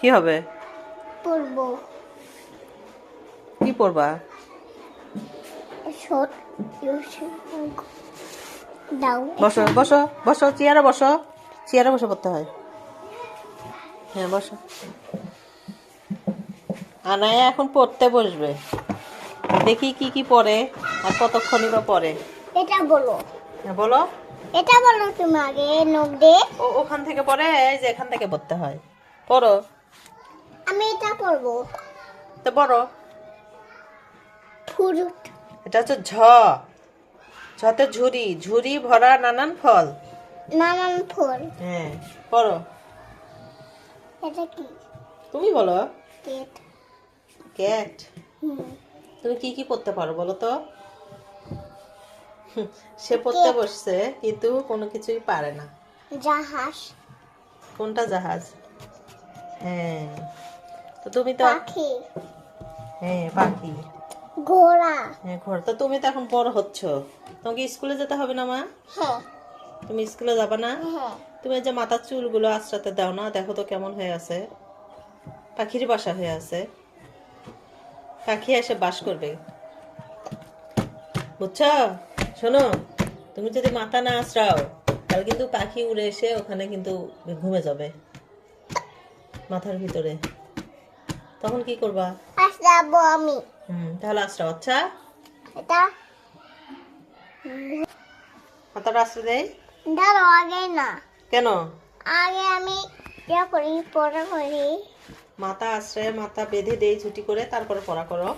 কি হবে? পড়বো। কি পড়বা? দাও। বসো বসো বসো, চেয়ারে বসো। চেয়ারে বসে পড়তে হয়। হ্যাঁ বসো। আনায়া এখন পড়তে বসবে। দেখি কি কি পড়ে আর কতক্ষণই বা পড়ে। এটা বলো। হ্যাঁ বলো। এটা বলো তুমি আগে, নখ দে। ওখান থেকে পড়ে, এই যে এখান থেকে পড়তে হয়। পড়ো। আমি এটা পড়বো। তো পড়ো। ফ্রুট। এটা হচ্ছে ঝ। ঝতে ঝুরি, ঝুরি ভরা নানান ফল। নানান ফল। হ্যাঁ পড়ো। এটা কি? তুমি বলো। কেট। ক্যাট। তুমি কি কি পড়তে পারো বলো তো? সে পড়তে বসছে কিন্তু কোনো কিছুই পারে না। জাহাজ। কোনটা জাহাজ? হ্যাঁ, তো তুমি তো পাখি। হ্যাঁ পাখি। ঘোড়া। হ্যাঁ ঘোড়া। তো তুমি তো এখন বড় হচ্ছ, তোমাকে স্কুলে যেতে হবে না মা? হ্যাঁ। তুমি স্কুলে যাবে না? হ্যাঁ। তুমি এই যে মাথার চুলগুলো আঁচড়াতে দাও না, দেখো তো কেমন হয়ে আছে, পাখির বাসা হয়ে আছে। পাখি এসে বাস করবে, বুঝছো? শোনো, তুমি যদি মাথা না আঁচড়াও তাহলে কিন্তু পাখি উড়ে এসে ওখানে কিন্তু ঘুমে যাবে মাথার ভিতরে। তখন কি করবা? আসবো আমি। তাহলে আঁচড়াও। আচ্ছা, এটা মাথাটা আঁচড়ে দেয় ধরো আগে না। কেন? আগে আমি ইয়া করি, পড়া করি। মাথা আঁচড়ে মাথা বেঁধে দেই ছুটি করে, তারপরে পড়া করো।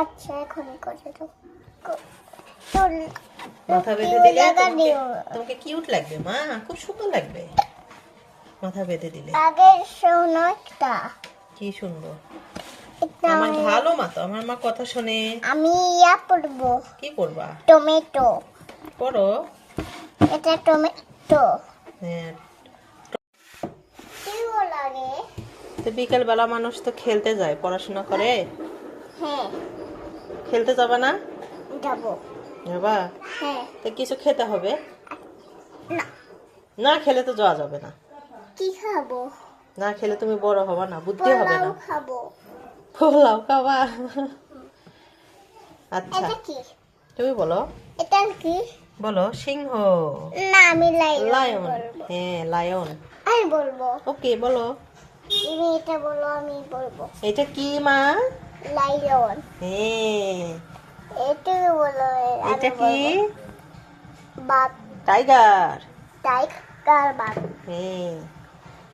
আচ্ছা এখন করে দাও। মাথা বেঁধে দিলে তোমাকে কিউট লাগবে মা, খুব সুন্দর লাগবে মাথা বেঁধে দিলে। আগে শোনো একটা। কি শুনবো? আমার ভালো মা তো, আমার মা কথা শোনে। আমি ইয়া পড়বো। কি পড়বা? টমেটো। পড়ো। এটা টমেটো। হ্যাঁ, কি লাগে? তো বিকেল বেলা মানুষ তো খেলতে যায়, পড়াশোনা করে। হ্যাঁ। খেলতে যাবে না? যাবো। যাবা? হ্যাঁ। তো কিছু খেতে হবে। না। না খেলে তো যাওয়া যাবে না। কি খাবো? না খেলে তুমি বড় হবা না, বুদ্ধি হবে না। পোলাও খাবো। পোলাও খাবা? আচ্ছা, এটা কি? তুমি বলো। এটা কি? বলো সিংহ। না আমি লায়ন লায়ন। বলবো। হ্যাঁ লায়ন। আমি বলবো। ওকে বলো। তুমি এটা বলো, আমি বলবো। এটা কি মা? লায়ন। হ্যাঁ। এটা বলো। এটা কি? বাঘ। টাইগার। টাইগার বাঘ। হ্যাঁ।